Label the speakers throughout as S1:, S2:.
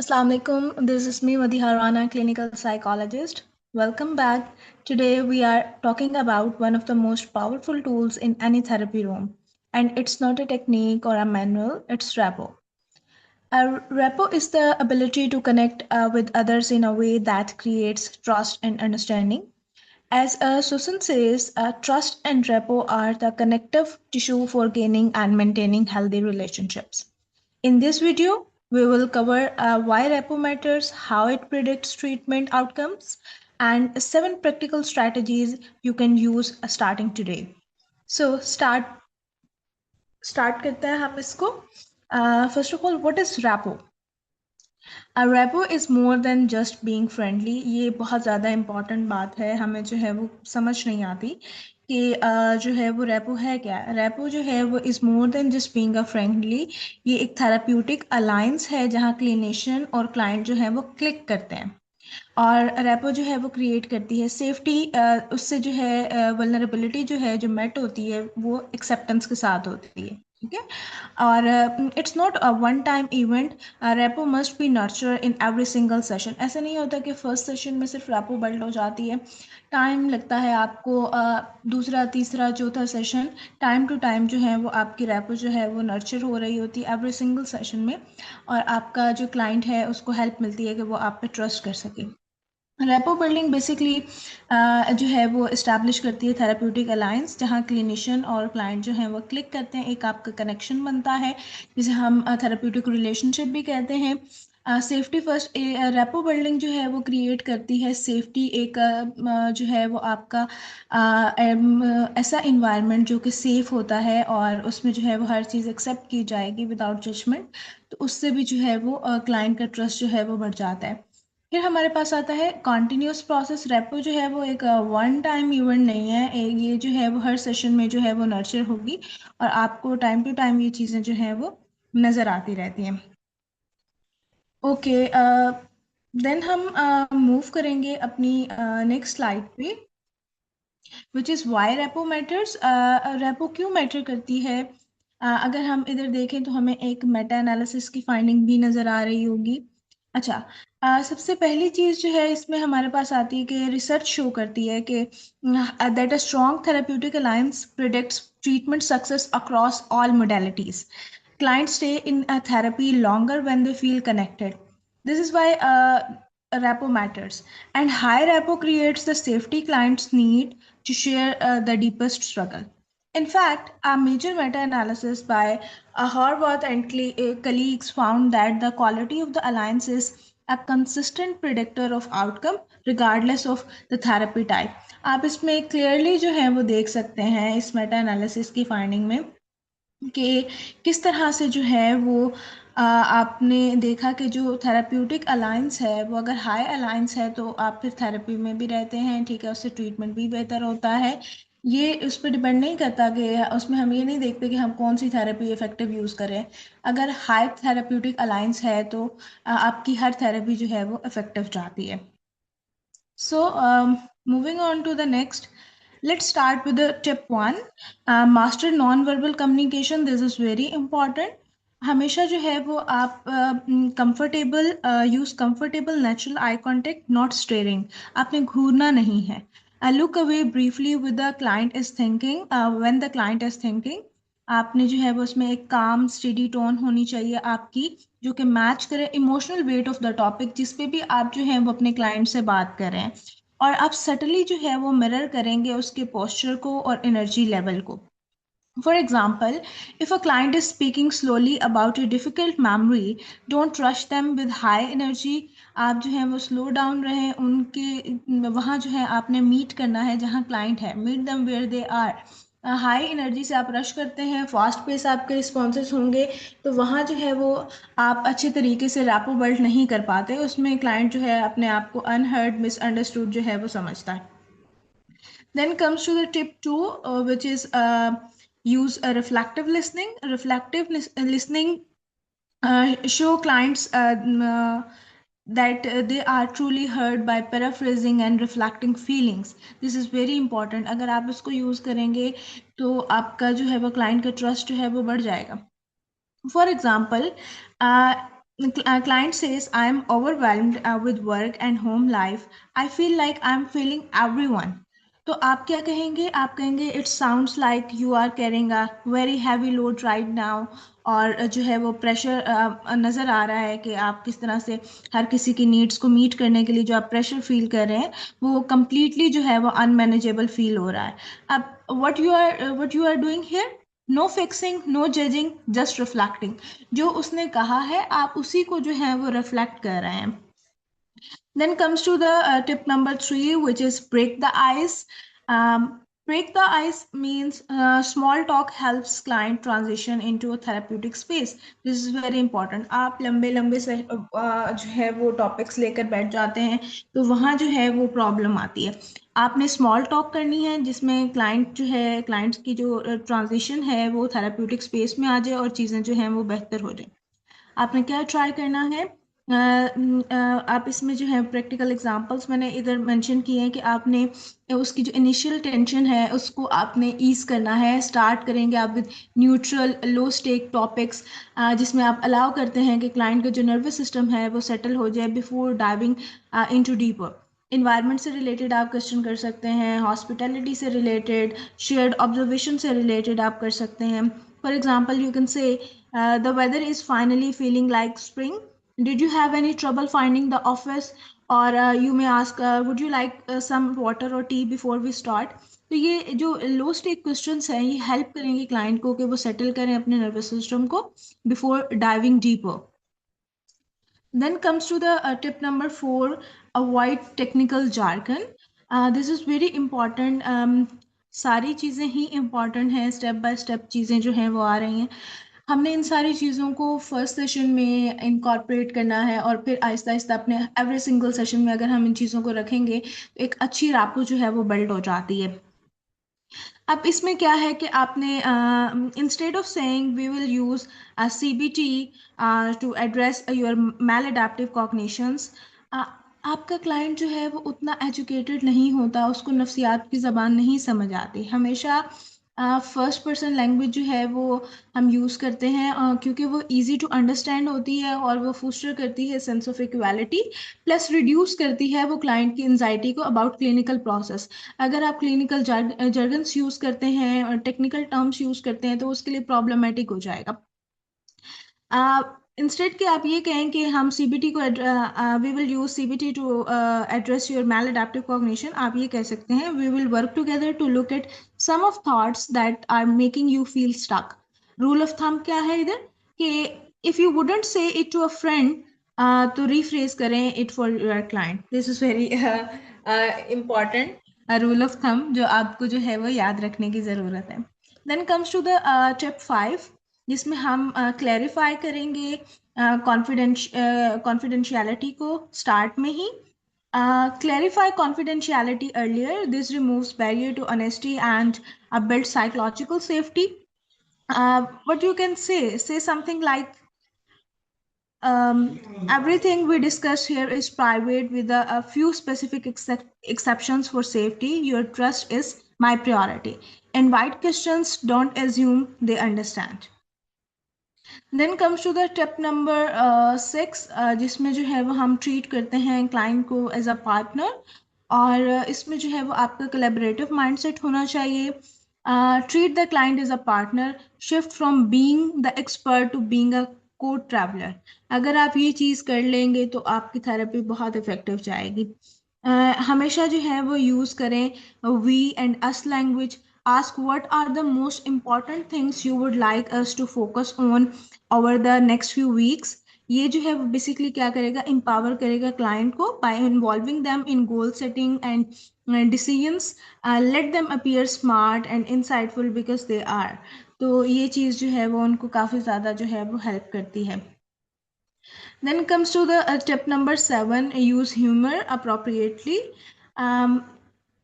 S1: Assalamu alaikum. This is me, Madhi Harwana, clinical psychologist. Welcome back. Today we are talking about one of the most powerful tools in any therapy room. And it's not a technique or a manual, it's RAPO. RAPO is the ability to connect with others in a way that creates trust and understanding. As Susan says, trust and rapport are the connective tissue for gaining and maintaining healthy relationships. In this video, we will cover why rapport matters, how it predicts treatment outcomes, and 7 practical strategies you can use starting today. So start करते हैं हम इसको. First of all, what is rapport? A rapport is more than just being friendly. ये बहुत ज़्यादा important बात है, हमें जो है वो समझ नहीं आती कि जो है वो रैपो है क्या. रैपो जो है वो is more than just being a friendly. ये एक थेराप्यूटिक अलायंस है जहाँ क्लिनिशियन और क्लाइंट जो है वो क्लिक करते हैं. और रैपो जो है वो क्रिएट करती है सेफ्टी. उससे जो है वल्नरेबिलिटी जो है जो मेट होती है वो एक्सेप्टेंस के साथ होती है. ठीक है. और it's not a one time event. Rapport must be nurture in every single session. ऐसा नहीं होता कि फर्स्ट सेशन में सिर्फ रैपो बिल्ड हो जाती है. टाइम लगता है आपको. दूसरा तीसरा चौथा सेशन टाइम टू टाइम जो है वो आपकी रैपो जो है वो नर्चर हो रही होती है एवरी सिंगल सेशन में. और आपका जो क्लाइंट है उसको हेल्प मिलती है कि वो आप पे ट्रस्ट कर सके. रेपो बिल्डिंग बेसिकली जो है वो इस्टेब्लिश करती है थेराप्यूटिक अलायंस जहाँ क्लिनिशियन और क्लाइंट जो हैं वो क्लिक करते हैं. एक आपका कनेक्शन बनता है जिसे हम थेराप्यूटिक रिलेशनशिप भी कहते हैं. Safety first. रेपो बिल्डिंग जो है वो क्रिएट करती है सेफ्टी. एक जो है वो आपका ऐसा इन्वायरमेंट जो कि सेफ़ होता है और उसमें जो है वो हर चीज़ एक्सेप्ट की जाएगी विदाउट जजमेंट. तो उससे भी जो है वो क्लाइंट का ट्रस्ट जो है वो बढ़ जाता है. फिर हमारे पास आता है कॉन्टिन्यूस प्रोसेस. रेपो जो है वो एक वन टाइम इवेंट नहीं है. ये जो है वो हर सेशन में जो है वो नर्चर होगी और आपको टाइम टू टाइम ये चीज़ें जो हैं वो नज़र आती रहती हैं. ओके. देन हम मूव करेंगे अपनी नेक्स्ट स्लाइड पे, which is why repo matters. Repo क्यों मैटर करती है. अगर हम इधर देखें तो हमें एक मेटा एनालिसिस की फाइंडिंग भी नज़र आ रही होगी. अच्छा. सबसे पहली चीज़ जो है इसमें हमारे पास आती है कि रिसर्च शो करती है कि that a strong therapeutic alliance predicts treatment success across all modalities. Clients stay in a therapy longer when they feel connected. This is why repo matters. And high repo creates the safety clients need to share the deepest struggle. In fact, a major meta-analysis by Horvath and colleagues found that the quality of the alliance is a consistent predictor of outcome regardless of the therapy type. आप इसमें clearly जो है वो देख सकते हैं इस meta analysis की finding में कि किस तरह से जो है वो आपने देखा कि जो थेराप्यूटिक अलायंस है वो अगर हाई अलायंस है तो आप फिर थेरेपी में भी रहते हैं. ठीक है. उससे ट्रीटमेंट भी बेहतर होता है. ये उस पर डिपेंड नहीं करता कि उसमें हम ये नहीं देखते कि हम कौन सी थेरेपी इफ़ेक्टिव यूज़ करें. अगर हाई थेराप्यूटिक अलायंस है तो आपकी हर थेरेपी जो है वो इफ़ेक्टिव जाती है. So, moving on to the next, let's start with the tip one. Master non-verbal communication. This is very important. हमेशा जो है वो आप comfortable use comfortable natural eye contact, not steering. आपने घूरना नहीं है. Look away briefly with the client is thinking. When the client is thinking आपने जो है वो उसमें एक काम स्टेडी टोन होनी चाहिए आपकी जो कि मैच करे emotional weight of the topic जिस पे भी आप जो है वो अपने क्लाइंट से बात कर रहे हैं. और आप सटली जो है वो मिरर करेंगे उसके पोस्चर को और एनर्जी लेवल को. For example, if a client is speaking slowly about a difficult memory, don't rush them with high energy. आप जो है वो स्लो डाउन रहें. उनके वहाँ जो है आपने मीट करना है जहाँ क्लाइंट है. Meet them where they are. High energy से आप रश करते हैं, फास्ट पेस आपके रिस्पॉन्सेस होंगे तो वहाँ जो है वो आप अच्छे तरीके से रैपो बिल्ड नहीं कर पाते. उसमें क्लाइंट जो है अपने आप को अनहर्ड मिसअंडरस्टूड जो है वो समझता है. Then comes to the tip two, which is use a reflective listening. Listening show clients that they are truly heard by paraphrasing and reflecting feelings. This is very important. अगर आप इसको use करेंगे तो आपका जो है वो client का trust जो है वो बढ़ जाएगा. For example, client says, I am overwhelmed with work and home life. I feel like I'm feeling everyone. तो आप क्या कहेंगे? आप कहेंगे it sounds like you are carrying a very heavy load right now. और जो है वो प्रेशर नज़र आ रहा है कि आप किस तरह से हर किसी की नीड्स को मीट करने के लिए जो आप प्रेशर फील कर रहे हैं वो कम्प्लीटली जो है वो अनमैनेजेबल फील हो रहा है. अब what you are doing here? No fixing, no judging, just reflecting. जो उसने कहा है आप उसी को जो है वो रिफ्लेक्ट कर रहे हैं. Then comes to the tip number 3, which is break the ice. Break the ice means small talk helps client transition into a therapeutic space. This is very important. आप लंबे लंबे से जो है वो टॉपिक्स लेकर बैठ जाते हैं तो वहाँ जो है वो प्रॉब्लम आती है. आपने स्मॉल टॉक करनी है जिसमें क्लाइंट जो है, क्लाइंट्स की जो ट्रांजिशन है वो थेराप्यूटिक स्पेस में आ जाए और चीज़ें जो हैं वो बेहतर हो जाए. आपने क्या ट्राई करना है? आप इसमें जो है प्रैक्टिकल एग्जांपल्स मैंने इधर मेंशन किए हैं कि आपने उसकी जो इनिशियल टेंशन है उसको आपने ईज करना है. स्टार्ट करेंगे आप with neutral low stake topics जिसमें आप अलाउ करते हैं कि क्लाइंट का जो नर्वस सिस्टम है वो सेटल हो जाए before diving into deeper. Environment से रिलेटेड आप क्वेश्चन कर सकते हैं, हॉस्पिटैलिटी से रिलेटेड, शेयर्ड ऑब्जर्वेशन से रिलेटेड आप कर सकते हैं. For example you can say the weather is finally feeling like spring. Did you have any trouble finding the office? Or you may ask, would you like some water or tea before we start? तो ये जो लो stake questions हैं ये help करेंगे client को कि वो settle करें अपने नर्वस सिस्टम को before diving deeper. Then comes to the tip number 4, avoid technical jargon. This is very important. सारी चीज़ें ही important हैं, स्टेप बाय स्टेप चीज़ें जो हैं वो आ रही हैं. हमने इन सारी चीज़ों को फर्स्ट सेशन में इनकॉर्पोरेट करना है और फिर आहिस्ता आहिस्ता अपने एवरी सिंगल सेशन में अगर हम इन चीज़ों को रखेंगे तो एक अच्छी रापो जो है वो बिल्ड हो जाती है. अब इसमें क्या है कि आपने instead of saying we will use CBT to address your maladaptive cognitions. आपका क्लाइंट जो है वो उतना एजुकेटेड नहीं होता, उसको नफ्सियात की ज़बान नहीं समझ आती. हमेशा फर्स्ट पर्सन लैंग्वेज जो है वो हम यूज़ करते हैं क्योंकि वो इजी टू अंडरस्टैंड होती है और वो फोस्टर करती है sense of equality, plus reduce करती है वो क्लाइंट की एंजाइटी को अबाउट क्लिनिकल प्रोसेस. अगर आप क्लिनिकल जर्गन्स यूज़ करते हैं और टेक्निकल टर्म्स यूज़ करते हैं तो उसके लिए प्रॉब्लमेटिक हो जाएगा. इंस्टेड कि आप ये कहें कि हम CBT को we will use CBT to address your maladaptive cognition, आप ये कह सकते हैं we will work together to look at some of thoughts that are making you feel stuck. Rule of thumb क्या है इधर कि if you wouldn't say it to a friend तो रीफ्रेज करें it for your client. This is very important rule of thumb जो आपको जो है वो याद रखने की ज़रूरत है. Then comes to the tip 5 जिसमें हम क्लैरिफाई करेंगे कॉन्फिडेंशियलिटी को स्टार्ट में ही. Clarify confidentiality earlier. This removes barrier to honesty and build psychological safety. What you can say something like everything we discuss here is private with a few specific exceptions for safety. Your trust is my priority. Invite questions, don't assume they understand. Then comes to the tip number 6 जिसमें जो है वो हम treat करते हैं client को as a partner और इसमें जो है वो आपका कोलैबोरेटिव माइंडसेट होना चाहिए. Treat the client as a partner, shift from being the expert to being a co traveller. अगर आप ये चीज़ कर लेंगे तो आपकी थेरेपी बहुत इफेक्टिव जाएगी. हमेशा जो है वो यूज़ करें we and us language. Ask what are the most important things you would like us to focus on over the next few weeks. ये जो है वो बेसिकली क्या करेगा, empower करेगा क्लाइंट को by involving them in goal setting and decisions. Let them appear smart and insightful because they are. तो ये चीज़ जो है वो उनको काफ़ी ज़्यादा जो है वो हेल्प करती है. Then comes to the tip number 7, use humor appropriately.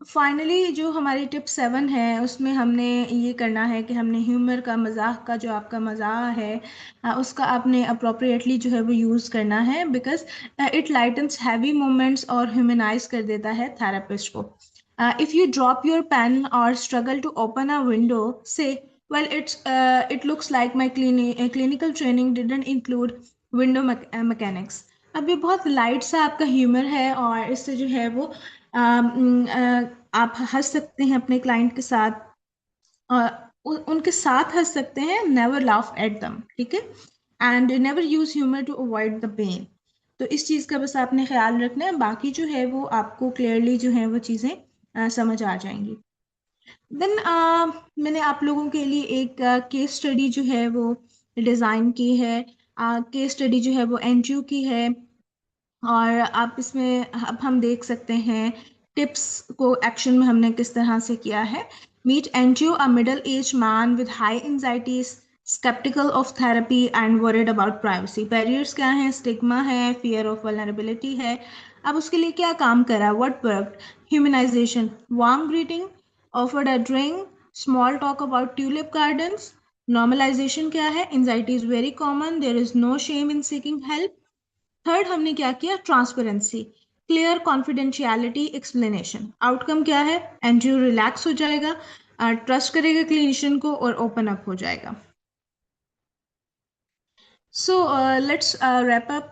S1: Finally जो हमारी टिप 7 है उसमें हमने ये करना है कि हमने ह्यूमर का, मजाक का, जो आपका मजाक है उसका आपने अप्रोप्रिएटली जो है वो यूज़ करना है because it lightens heavy moments और ह्यूमनाइज कर देता है थेरेपिस्ट को. If you drop your pain और struggle to open a window से well it looks like my clinical training didn't include window mechanics. अब ये बहुत लाइट सा आपका ह्यूमर है और इससे जो है वो आप हंस सकते हैं अपने क्लाइंट के साथ, और उनके साथ हंस सकते हैं, नेवर लाफ एट दम, ठीक है। And never use humour to avoid the pain. तो इस चीज़ का बस आपने ख्याल रखना है, बाकी जो है वो आपको क्लियरली जो है वो चीज़ें समझ आ जाएंगी। देन मैंने आप लोगों के लिए एक केस स्टडी जो है वो डिज़ाइन की है। केस स्टडी जो है वो एनजीओ की है, और आप इसमें अब हम देख सकते हैं टिप्स को एक्शन में हमने किस तरह से किया है। Meet NGO a middle age man with high anxiety, skeptical of therapy and worried about privacy। Barriers क्या हैं? स्टिग्मा है, फियर ऑफ वल्नरेबिलिटी है। अब उसके लिए क्या काम करा? What worked? Humanisation, warm greeting, offered a drink, small talk about tulip gardens. Normalisation क्या है? Anxiety is very common, there is no shame in seeking help. Third हमने क्या किया? Transparency, clear confidentiality, explanation. Outcome क्या है? NGO relax हो जाएगा, trust करेगा क्लिनिशियन को और ओपन अप हो जाएगा। So let's wrap up.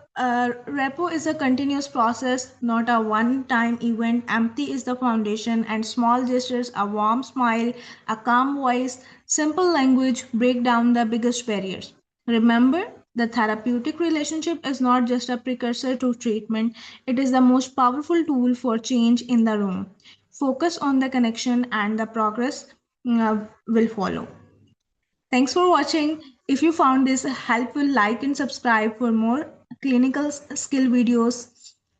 S1: Repo is a continuous process, not a one-time event. Empathy is the foundation, and small gestures, a warm smile, a calm voice, simple language break down the biggest barriers. Remember, the therapeutic relationship is not just a precursor to treatment, it is the most powerful tool for change in the room. Focus on the connection, and the progress will follow. Thanks for watching. If you found this helpful, like and subscribe for more clinical skill videos.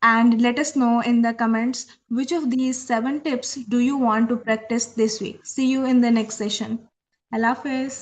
S1: And let us know in the comments which of these 7 tips do you want to practice this week. See you in the next session. Allah Hafiz.